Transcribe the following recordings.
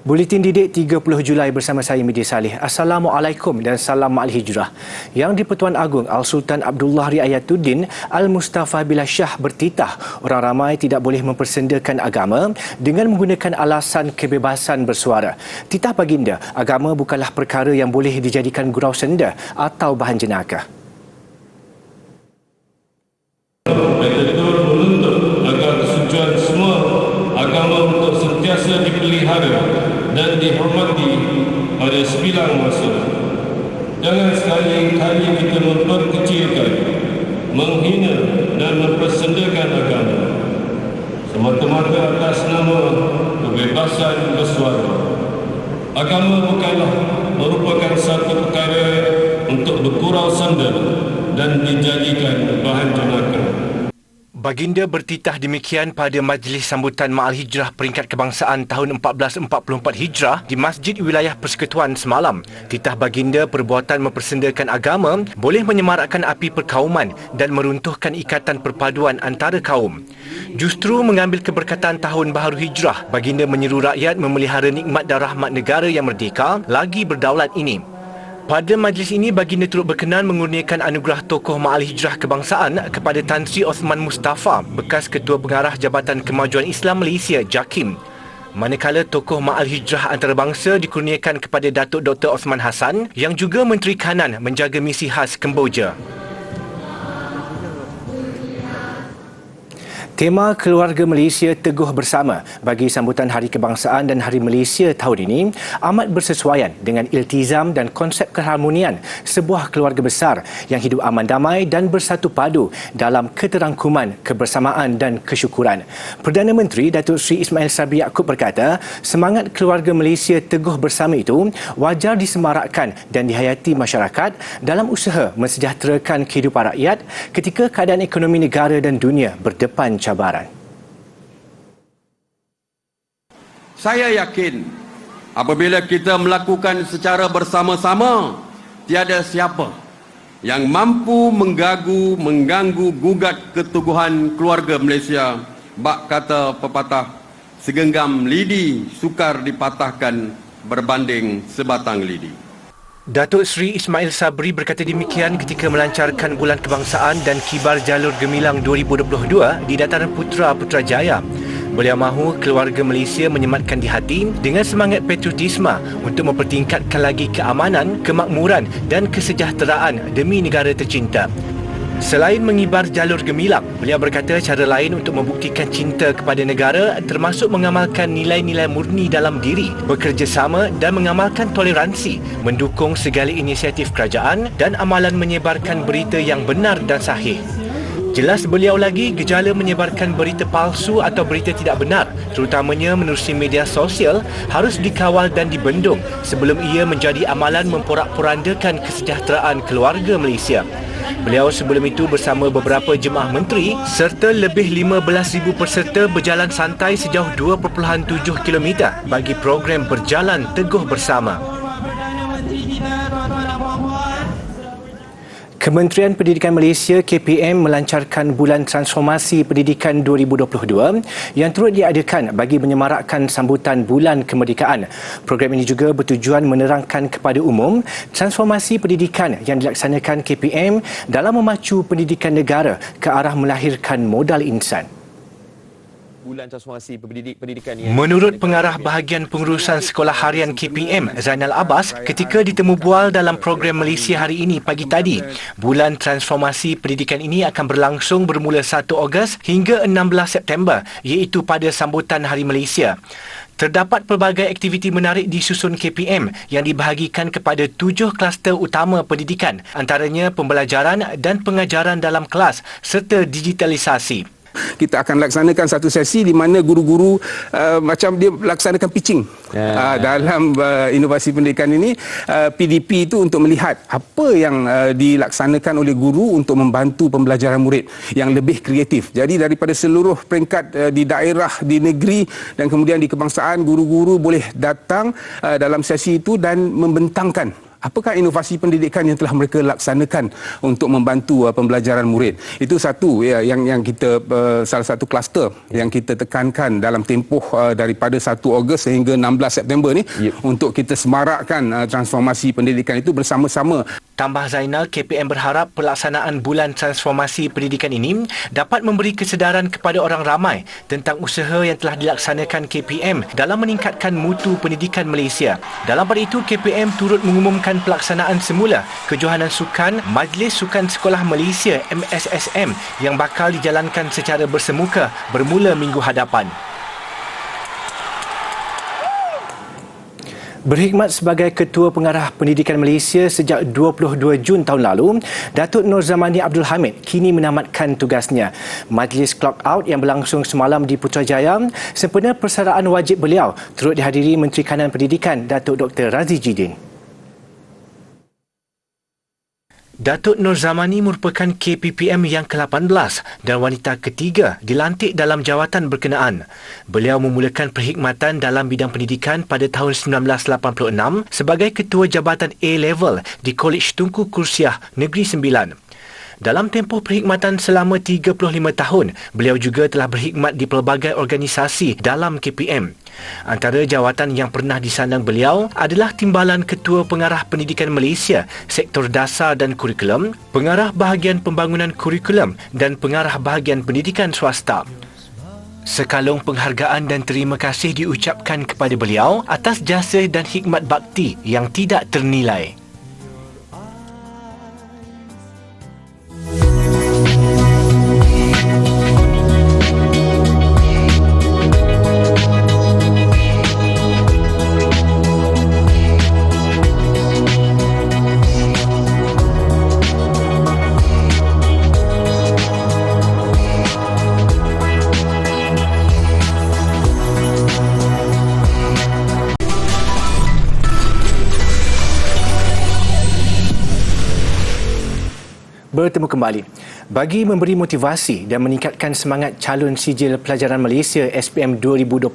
Buletin Didik 30 Julai bersama saya Media Saleh. Assalamualaikum dan salam Ma'al Hijrah. Yang di-Pertuan Agong Al-Sultan Abdullah Riayatuddin Al-Mustafa Billah Shah bertitah orang ramai tidak boleh mempersendakan agama dengan menggunakan alasan kebebasan bersuara. Titah baginda, agama bukanlah perkara yang boleh dijadikan gurau senda atau bahan jenaka. Betul menuntut agar kesucian semua agama untuk sentiasa dipelihara dan dihormati pada sembilan masa. Jangan sekali-kali kita memperkecilkan, menghina dan mempersendakan agama semata-mata atas nama kebebasan bersuara. Agama bukanlah merupakan satu perkara untuk bergurau senda dan dijadikan bahan jenaka. Baginda bertitah demikian pada Majlis Sambutan Ma'al Hijrah Peringkat Kebangsaan tahun 1444 Hijrah di Masjid Wilayah Persekutuan semalam. Titah baginda perbuatan mempersendakan agama boleh menyemarakkan api perkauman dan meruntuhkan ikatan perpaduan antara kaum. Justru mengambil keberkatan Tahun Baharu Hijrah, baginda menyeru rakyat memelihara nikmat dan rahmat negara yang merdeka lagi berdaulat ini. Pada majlis ini, baginda turut berkenan mengurniakan anugerah tokoh Ma'al Hijrah Kebangsaan kepada Tan Sri Osman Mustafa, bekas Ketua Pengarah Jabatan Kemajuan Islam Malaysia JAKIM. Manakala tokoh Ma'al Hijrah antarabangsa dikurniakan kepada Datuk Dr. Osman Hassan yang juga Menteri Kanan menjaga misi khas Kemboja. Tema Keluarga Malaysia Teguh Bersama bagi sambutan Hari Kebangsaan dan Hari Malaysia tahun ini amat bersesuaian dengan iltizam dan konsep keharmonian sebuah keluarga besar yang hidup aman damai dan bersatu padu dalam keterangkuman, kebersamaan dan kesyukuran. Perdana Menteri Datuk Seri Ismail Sabri Yaakob berkata, semangat keluarga Malaysia Teguh Bersama itu wajar disemarakkan dan dihayati masyarakat dalam usaha mensejahterakan kehidupan rakyat ketika keadaan ekonomi negara dan dunia berdepan cabaran. Saya yakin apabila kita melakukan secara bersama-sama, tiada siapa yang mampu mengganggu gugat keteguhan keluarga Malaysia. Bak kata pepatah, segenggam lidi sukar dipatahkan berbanding sebatang lidi. Datuk Seri Ismail Sabri berkata demikian ketika melancarkan Bulan Kebangsaan dan Kibar Jalur Gemilang 2022 di Dataran Putra Putrajaya. Beliau mahu keluarga Malaysia menyematkan di hati dengan semangat patriotisme untuk mempertingkatkan lagi keamanan, kemakmuran dan kesejahteraan demi negara tercinta. Selain mengibar jalur gemilang, beliau berkata cara lain untuk membuktikan cinta kepada negara termasuk mengamalkan nilai-nilai murni dalam diri, bekerjasama dan mengamalkan toleransi, mendukung segala inisiatif kerajaan dan amalan menyebarkan berita yang benar dan sahih. Jelas beliau lagi, gejala menyebarkan berita palsu atau berita tidak benar, terutamanya menerusi media sosial, harus dikawal dan dibendung sebelum ia menjadi amalan memporak-porandakan kesejahteraan keluarga Malaysia. Beliau sebelum itu bersama beberapa jemaah menteri serta lebih 15,000 peserta berjalan santai sejauh 2.7 km bagi program Berjalan Teguh Bersama. Kementerian Pendidikan Malaysia KPM melancarkan Bulan Transformasi Pendidikan 2022 yang turut diadakan bagi menyemarakkan sambutan Bulan Kemerdekaan. Program ini juga bertujuan menerangkan kepada umum transformasi pendidikan yang dilaksanakan KPM dalam memacu pendidikan negara ke arah melahirkan modal insan. Bulan Transformasi Pendidikan yang... Menurut Pengarah Bahagian Pengurusan Sekolah Harian KPM, Zainal Abbas, ketika ditemu bual dalam program Malaysia Hari Ini pagi tadi, Bulan Transformasi Pendidikan ini akan berlangsung bermula 1 Ogos hingga 16 September, iaitu pada sambutan Hari Malaysia. Terdapat pelbagai aktiviti menarik disusun KPM yang dibahagikan kepada 7 kluster utama pendidikan, antaranya pembelajaran dan pengajaran dalam kelas serta digitalisasi. Kita akan laksanakan satu sesi di mana guru-guru macam dia laksanakan pitching dalam inovasi pendidikan ini. PDP itu untuk melihat apa yang dilaksanakan oleh guru untuk membantu pembelajaran murid yang lebih kreatif. Jadi daripada seluruh peringkat di daerah, di negeri dan kemudian di kebangsaan, guru-guru boleh datang dalam sesi itu dan membentangkan Apakah inovasi pendidikan yang telah mereka laksanakan untuk membantu pembelajaran murid? Itu satu yang kita salah satu kluster yang kita tekankan dalam tempoh daripada 1 Ogos sehingga 16 September ni untuk kita semarakkan transformasi pendidikan itu bersama-sama. Tambah Zainal, KPM berharap pelaksanaan Bulan Transformasi Pendidikan ini dapat memberi kesedaran kepada orang ramai tentang usaha yang telah dilaksanakan KPM dalam meningkatkan mutu pendidikan Malaysia. Dalam pada itu, KPM turut mengumumkan pelaksanaan semula Kejohanan Sukan Majlis Sukan Sekolah Malaysia MSSM yang bakal dijalankan secara bersemuka bermula minggu hadapan. Berkhidmat sebagai Ketua Pengarah Pendidikan Malaysia sejak 22 Jun tahun lalu, Datuk Nur Zamani Abdul Hamid kini menamatkan tugasnya. Majlis Clock Out yang berlangsung semalam di Putrajaya sempena persaraan wajib beliau turut dihadiri Menteri Kanan Pendidikan Datuk Dr. Razi Jidin. Datuk Nur Zamani merupakan KPPM yang ke-18 dan wanita ketiga dilantik dalam jawatan berkenaan. Beliau memulakan perkhidmatan dalam bidang pendidikan pada tahun 1986 sebagai Ketua Jabatan A-Level di Kolej Tunku Kursiah Negeri Sembilan. Dalam tempoh perkhidmatan selama 35 tahun, beliau juga telah berkhidmat di pelbagai organisasi dalam KPM. Antara jawatan yang pernah disandang beliau adalah Timbalan Ketua Pengarah Pendidikan Malaysia, Sektor Dasar dan Kurikulum, Pengarah Bahagian Pembangunan Kurikulum dan Pengarah Bahagian Pendidikan Swasta. Sekalung penghargaan dan terima kasih diucapkan kepada beliau atas jasa dan khidmat bakti yang tidak ternilai. Bertemu kembali. Bagi memberi motivasi dan meningkatkan semangat calon sijil pelajaran Malaysia SPM 2022,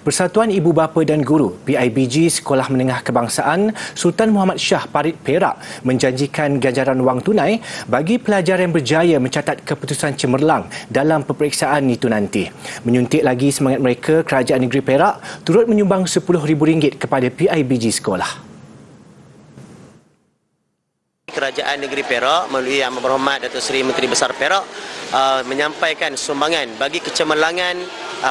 Persatuan Ibu Bapa dan Guru PIBG Sekolah Menengah Kebangsaan Sultan Muhammad Shah Parit Perak menjanjikan ganjaran wang tunai bagi pelajar yang berjaya mencatat keputusan cemerlang dalam peperiksaan itu nanti. Menyuntik lagi semangat mereka, Kerajaan Negeri Perak turut menyumbang RM10,000 kepada PIBG sekolah. Kerajaan Negeri Perak melalui Yang Berhormat Datuk Seri Menteri Besar Perak menyampaikan sumbangan bagi kecemerlangan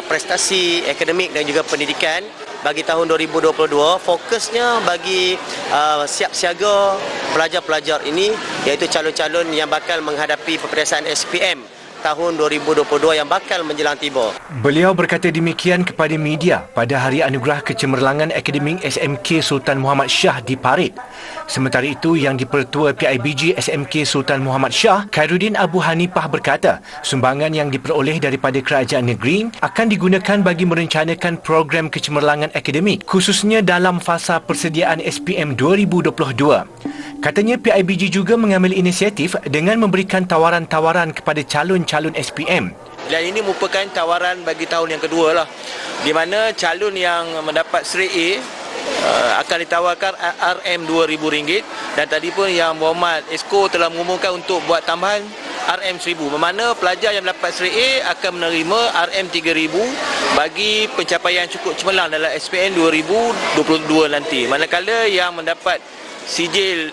prestasi akademik dan juga pendidikan bagi tahun 2022. Fokusnya bagi siap siaga pelajar-pelajar ini iaitu calon-calon yang bakal menghadapi peperiksaan SPM tahun 2022 yang bakal menjelang tiba. Beliau berkata demikian kepada media pada Hari Anugerah Kecemerlangan Akademik SMK Sultan Muhammad Shah di Parit. Sementara itu, Yang di-Pertua PIBG SMK Sultan Muhammad Shah, Khairuddin Abu Hanifah berkata, sumbangan yang diperoleh daripada kerajaan negeri akan digunakan bagi merencanakan program kecemerlangan akademik, khususnya dalam fasa persediaan SPM 2022. Katanya PIBG juga mengambil inisiatif dengan memberikan tawaran-tawaran kepada calon-calon SPM. Dan ini merupakan tawaran bagi tahun yang kedua lah, di mana calon yang mendapat Seri A akan ditawarkan RM2,000 dan tadi pun Yang Berhormat Esko telah mengumumkan untuk buat tambahan RM1,000, bermakna pelajar yang mendapat Seri A akan menerima RM3,000 bagi pencapaian cukup cemerlang dalam SPM 2022 nanti. Manakala yang mendapat sijil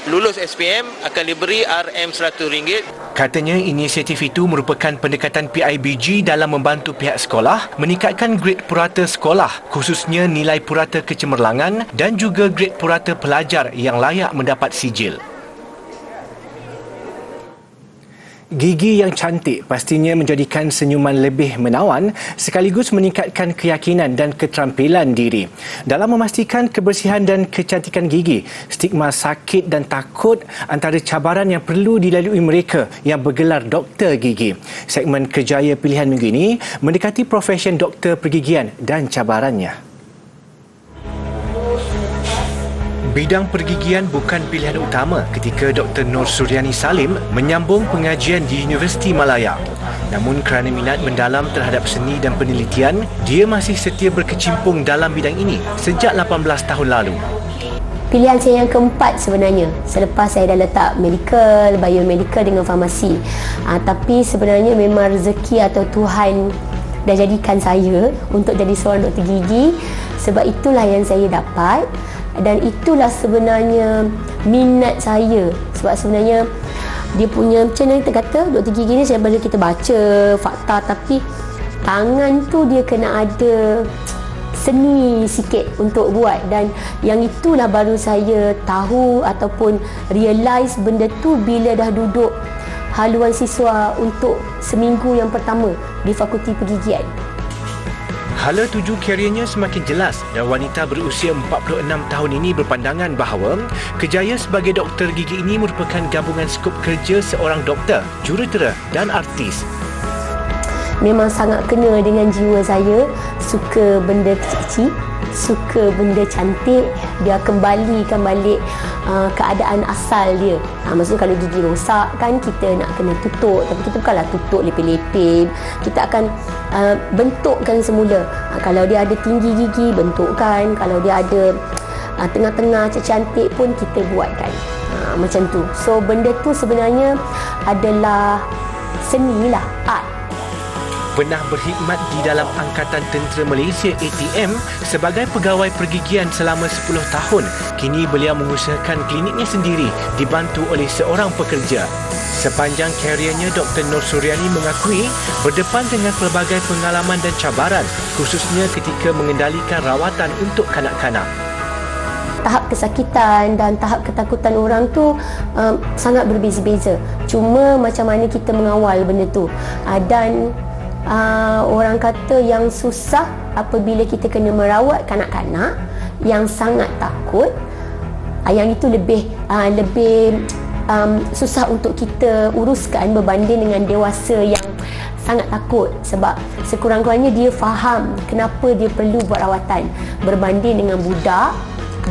lulus SPM akan diberi RM100. Katanya inisiatif itu merupakan pendekatan PIBG dalam membantu pihak sekolah meningkatkan grade purata sekolah, khususnya nilai purata kecemerlangan dan juga grade purata pelajar yang layak mendapat sijil. Gigi yang cantik pastinya menjadikan senyuman lebih menawan sekaligus meningkatkan keyakinan dan keterampilan diri. Dalam memastikan kebersihan dan kecantikan gigi, stigma sakit dan takut antara cabaran yang perlu dilalui mereka yang bergelar doktor gigi. Segmen Kerjaya Pilihan minggu ini mendekati profesyen doktor pergigian dan cabarannya. Bidang pergigian bukan pilihan utama ketika Dr. Nur Suryani Salim menyambung pengajian di Universiti Malaya. Namun kerana minat mendalam terhadap seni dan penelitian, dia masih setia berkecimpung dalam bidang ini sejak 18 tahun lalu. pilihan saya yang keempat sebenarnya selepas saya dah letak medical, biomedical dengan farmasi. Tapi sebenarnya memang rezeki atau Tuhan dah jadikan saya untuk jadi seorang doktor gigi, sebab itulah yang saya dapat dan itulah sebenarnya minat saya. Sebab sebenarnya dia punya, macam mana kita kata, doktor gigi ni daripada kita baca fakta, tapi tangan tu dia kena ada seni sikit untuk buat, dan yang itulah baru saya tahu ataupun realise benda tu bila dah duduk haluan siswa untuk seminggu yang pertama di Fakulti Pergigian. Hala tuju kerjanya semakin jelas dan wanita berusia 46 tahun ini berpandangan bahawa kerjaya sebagai doktor gigi ini merupakan gabungan skop kerja seorang doktor, jurutera dan artis. Memang sangat kena dengan jiwa saya, suka benda kecil-kecil, suka benda cantik, dia kembalikan balik keadaan asal dia. Maksudnya kalau gigi rosak kan kita nak kena tutup, tapi kita bukanlah tutup lepeh-lepeh, kita akan bentukkan semula. Kalau dia ada tinggi gigi, bentukkan. Kalau dia ada tengah-tengah cantik pun kita buatkan. Macam tu. So benda tu sebenarnya adalah seni lah, art. Pernah berkhidmat di dalam Angkatan Tentera Malaysia ATM sebagai pegawai pergigian selama 10 tahun. Kini beliau mengusahakan kliniknya sendiri dibantu oleh seorang pekerja. Sepanjang kerjanya, Dr. Nur Suryani mengakui berdepan dengan pelbagai pengalaman dan cabaran, khususnya ketika mengendalikan rawatan untuk kanak-kanak. Tahap kesakitan dan tahap ketakutan orang tu sangat berbeza-beza. Cuma macam mana kita mengawal benda tu. Dan orang kata yang susah apabila kita kena merawat kanak-kanak yang sangat takut, yang itu lebih susah untuk kita uruskan berbanding dengan dewasa yang sangat takut, sebab sekurang-kurangnya dia faham kenapa dia perlu buat rawatan, berbanding dengan budak,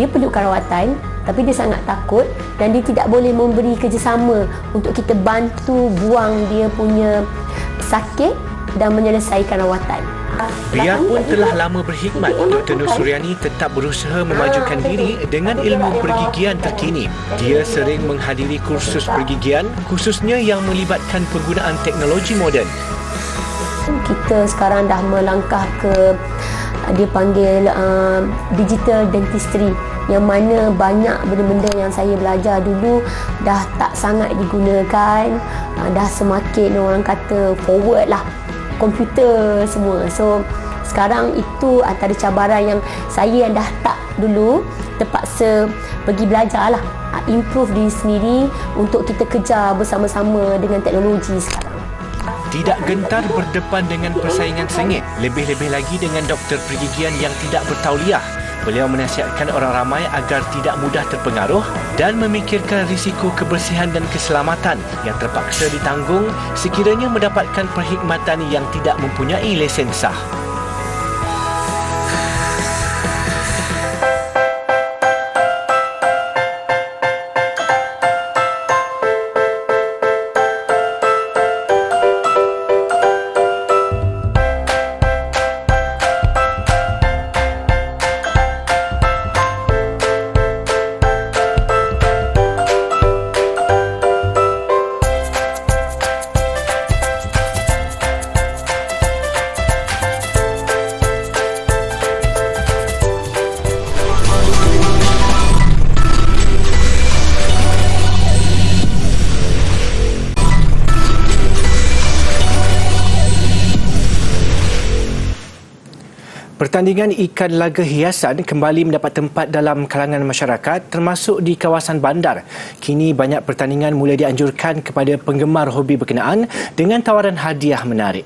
dia perlukan rawatan tapi dia sangat takut dan dia tidak boleh memberi kerjasama untuk kita bantu buang dia punya sakit dan menyelesaikan rawatan. Biarpun telah lama berkhidmat, Dr. Nur Suryani tetap berusaha memajukan diri dengan ilmu pergigian terkini. Dia sering menghadiri kursus pergigian, khususnya yang melibatkan penggunaan teknologi moden. Kita sekarang dah melangkah ke, dia panggil digital dentistry, yang mana banyak benda-benda yang saya belajar dulu dah tak sangat digunakan, dah semakin orang kata forward lah, komputer semua. So sekarang itu antara cabaran yang saya yang dah tak dulu terpaksa pergi belajar lah, improve diri sendiri untuk kita kejar bersama-sama dengan teknologi sekarang. Tidak gentar berdepan dengan persaingan sengit, lebih-lebih lagi dengan doktor pergigian yang tidak bertauliah. Beliau menasihatkan orang ramai agar tidak mudah terpengaruh dan memikirkan risiko kebersihan dan keselamatan yang terpaksa ditanggung sekiranya mendapatkan perkhidmatan yang tidak mempunyai lesen sah. Pertandingan ikan laga hiasan kembali mendapat tempat dalam kalangan masyarakat termasuk di kawasan bandar. Kini banyak pertandingan mula dianjurkan kepada penggemar hobi berkenaan dengan tawaran hadiah menarik.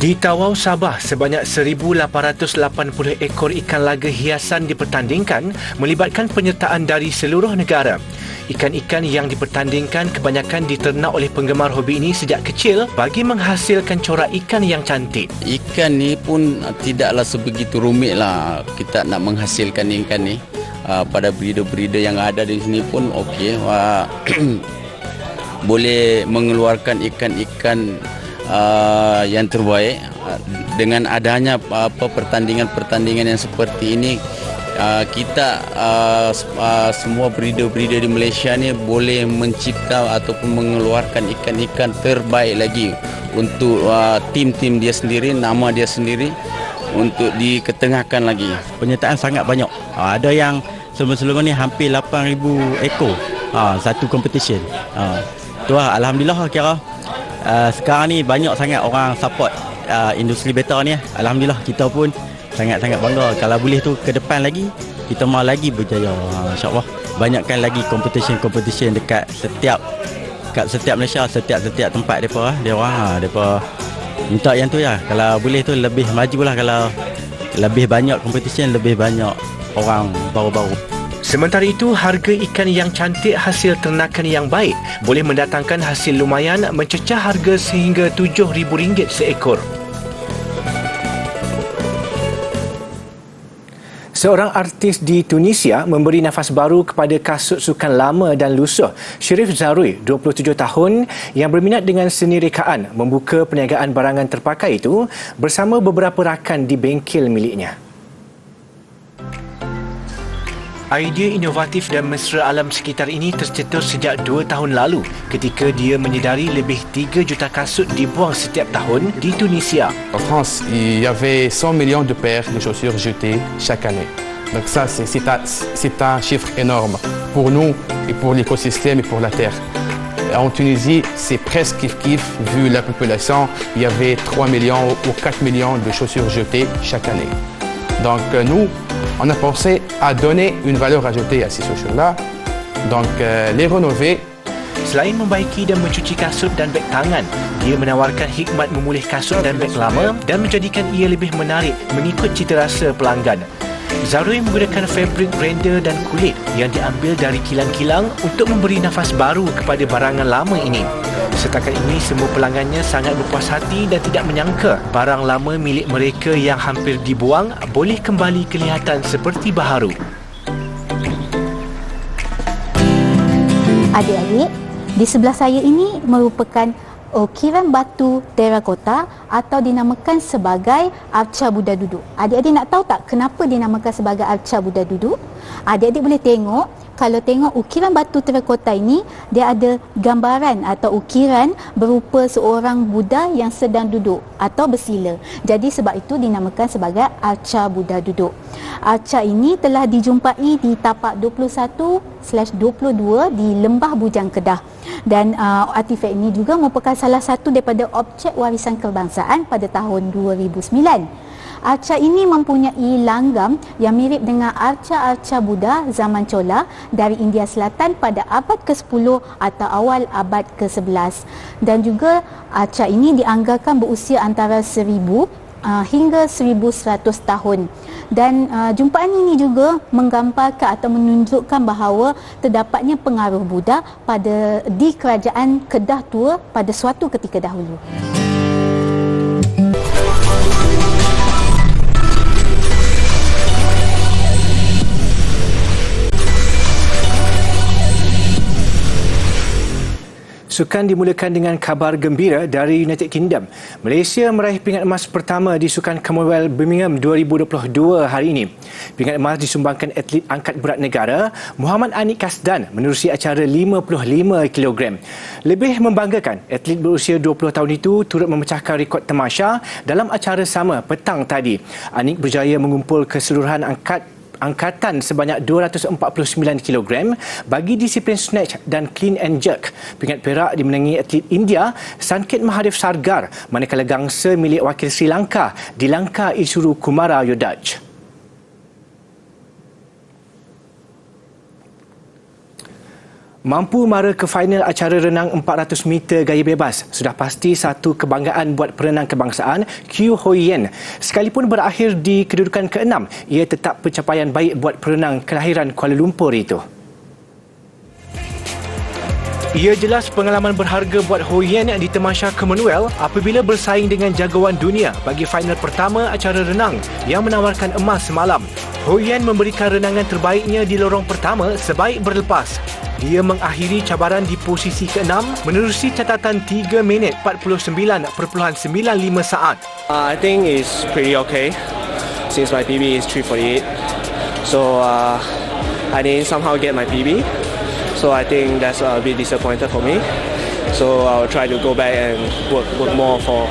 Di Tawau, Sabah, sebanyak 1,880 ekor ikan laga hiasan dipertandingkan melibatkan penyertaan dari seluruh negara. Ikan-ikan yang dipertandingkan kebanyakan diternak oleh penggemar hobi ini sejak kecil bagi menghasilkan corak ikan yang cantik. Ikan ni pun tidaklah sebegitu rumit lah kita nak menghasilkan ikan ni. Pada breeder-breeder yang ada di sini pun okey. Boleh mengeluarkan ikan-ikan yang terbaik dengan adanya pertandingan-pertandingan yang seperti ini, kita semua breeder-breeder di Malaysia ni boleh mencipta ataupun mengeluarkan ikan-ikan terbaik lagi untuk tim-tim dia sendiri, nama dia sendiri, untuk diketengahkan lagi. Penyertaan sangat banyak. Ada yang sebelum-sebelum ni hampir 8,000 ekor satu competition. Tu lah, alhamdulillah kira sekarang ni banyak sangat orang support industri beta ni. Alhamdulillah, kita pun sangat-sangat bangga. Kalau boleh tu ke depan lagi, kita mahu lagi berjaya, insyaAllah. Banyakkan lagi competition dekat setiap Malaysia, setiap tempat mereka. Mereka minta yang tu ya. Kalau boleh tu lebih majulah, kalau lebih banyak competition, lebih banyak orang baru-baru. Sementara itu, harga ikan yang cantik hasil ternakan yang baik boleh mendatangkan hasil lumayan, mencecah harga sehingga RM7,000 seekor. Seorang artis di Tunisia memberi nafas baru kepada kasut sukan lama dan lusuh. Sherif Zarui, 27 tahun, yang berminat dengan seni rekaan, membuka perniagaan barangan terpakai itu bersama beberapa rakan di bengkel miliknya. Idea inovatif dan mesra alam sekitar ini tercetus sejak 2 tahun lalu ketika dia menyedari lebih 3 juta kasut dibuang setiap tahun di Tunisia. En France, il y avait 100 millions de paires de chaussures jetées chaque année. Donc ça, c'est un chiffre énorme pour nous et pour l'écosystème et pour la terre. En Tunisie, c'est presque kiff-kiff vu la population. Il y avait 3 millions ou 4 millions de chaussures jetées chaque année. Donc nous, on a pensé à donner une valeur ajoutée à ces chaussures-là, donc les rénover. Selain membaiki dan mencuci kasut dan beg tangan, dia menawarkan hikmat memulih kasut dan beg lama dan menjadikan ia lebih menarik mengikut citarasa pelanggan. Zarui menggunakan fabrik render dan kulit yang diambil dari kilang-kilang untuk memberi nafas baru kepada barangan lama ini. Setakat ini, semua pelanggannya sangat berpuas hati dan tidak menyangka barang lama milik mereka yang hampir dibuang boleh kembali kelihatan seperti baharu. Adik-adik, di sebelah saya ini merupakan ukiran batu terakota atau dinamakan sebagai arca Buddha duduk. Adik-adik nak tahu tak kenapa dinamakan sebagai arca Buddha duduk? Adik-adik boleh tengok, kalau tengok ukiran batu terakota ini, dia ada gambaran atau ukiran berupa seorang Buddha yang sedang duduk atau bersila. Jadi sebab itu dinamakan sebagai arca Buddha duduk. Arca ini telah dijumpai di tapak 21/22 di Lembah Bujang, Kedah. Dan artifak ini juga merupakan salah satu daripada objek warisan kebangsaan pada tahun 2009. Arca ini mempunyai langgam yang mirip dengan arca-arca Buddha zaman Chola dari India Selatan pada abad ke-10 atau awal abad ke-11. Dan juga arca ini dianggarkan berusia antara 1000 hingga 1100 tahun. Dan jumpaan ini juga menggambarkan atau menunjukkan bahawa terdapatnya pengaruh Buddha di kerajaan Kedah Tua pada suatu ketika dahulu. Sukan dimulakan dengan kabar gembira dari United Kingdom. Malaysia meraih pingat emas pertama di Sukan Commonwealth Birmingham 2022 hari ini. Pingat emas disumbangkan atlet angkat berat negara Muhammad Anik Kasdan menerusi acara 55 kg. Lebih membanggakan, atlet berusia 20 tahun itu turut memecahkan rekod tamasya dalam acara sama petang tadi. Anik berjaya mengumpul keseluruhan angkatan sebanyak 249 kg bagi disiplin snatch dan clean and jerk. Pingat perak dimenangi atlet India Sankit Mahadev Sargar, manakala gangsa milik wakil Sri Lanka Dilangka Isuru Kumara Yodaj. Mampu mara ke final acara renang 400 meter gaya bebas sudah pasti satu kebanggaan buat perenang kebangsaan Q Hoyen. Sekalipun berakhir di kedudukan ke-6, ia tetap pencapaian baik buat perenang kelahiran Kuala Lumpur itu. Ia jelas pengalaman berharga buat Hoyen di Tamasya Commonwealth apabila bersaing dengan jagoan dunia bagi final pertama acara renang yang menawarkan emas semalam. Hoyen memberikan renangan terbaiknya di lorong pertama sebaik berlepas. Dia mengakhiri cabaran di posisi ke-6 menerusi catatan 3 minit 49.95 saat. I think it's pretty okay since my PB is 3:48. So I didn't somehow get my PB. So I think that's a bit disappointed for me. So I'll try to go back and work more for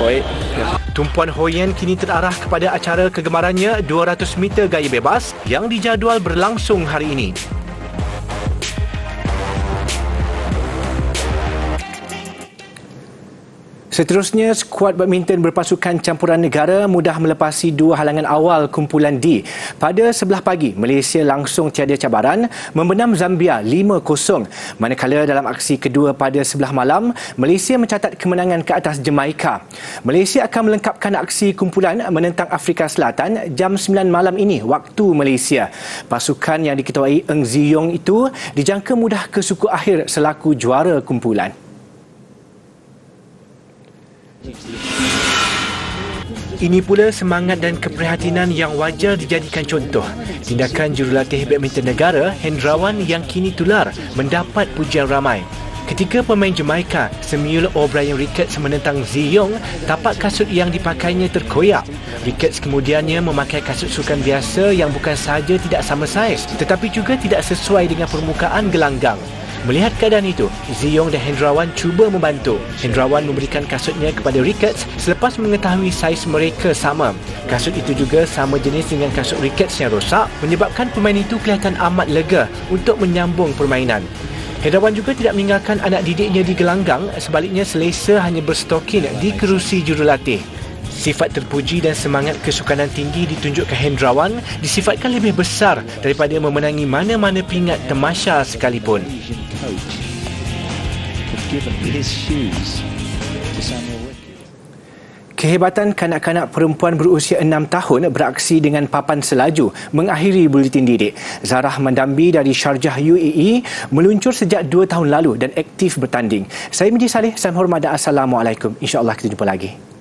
it. Yeah. Tumpuan Hoyen kini terarah kepada acara kegemarannya 200 meter gaya bebas yang dijadual berlangsung hari ini. Seterusnya, skuad badminton berpasukan campuran negara mudah melepasi dua halangan awal kumpulan D. Pada sebelah pagi, Malaysia langsung tiada cabaran membenam Zambia 5-0. Manakala dalam aksi kedua pada sebelah malam, Malaysia mencatat kemenangan ke atas Jemaika. Malaysia akan melengkapkan aksi kumpulan menentang Afrika Selatan jam 9 malam ini waktu Malaysia. Pasukan yang diketuai Eng Ziyong itu dijangka mudah ke suku akhir selaku juara kumpulan. Ini pula semangat dan keprihatinan yang wajar dijadikan contoh. Tindakan jurulatih badminton negara, Hendrawan yang kini tular, mendapat pujian ramai. Ketika pemain Jemaika, Samuel O'Brien Ricketts menentang Ziyong, tapak kasut yang dipakainya terkoyak. Ricketts kemudiannya memakai kasut sukan biasa yang bukan sahaja tidak sama saiz, tetapi juga tidak sesuai dengan permukaan gelanggang. Melihat keadaan itu, Ziyong dan Hendrawan cuba membantu. Hendrawan memberikan kasutnya kepada Ricketts selepas mengetahui saiz mereka sama. Kasut itu juga sama jenis dengan kasut Ricketts yang rosak, menyebabkan pemain itu kelihatan amat lega untuk menyambung permainan. Hendrawan juga tidak meninggalkan anak didiknya di gelanggang, sebaliknya selesa hanya berstokin di kerusi jurulatih. Sifat terpuji dan semangat kesukanan tinggi ditunjukkan Hendrawan disifatkan lebih besar daripada memenangi mana-mana pingat tamasya sekalipun. Kehebatan kanak-kanak perempuan berusia 6 tahun beraksi dengan papan selaju mengakhiri buletin didik. Zarah Mandambi dari Sharjah UAE meluncur sejak 2 tahun lalu dan aktif bertanding. Saya Midi Saleh, salam hormat dan Assalamualaikum. InsyaAllah kita jumpa lagi.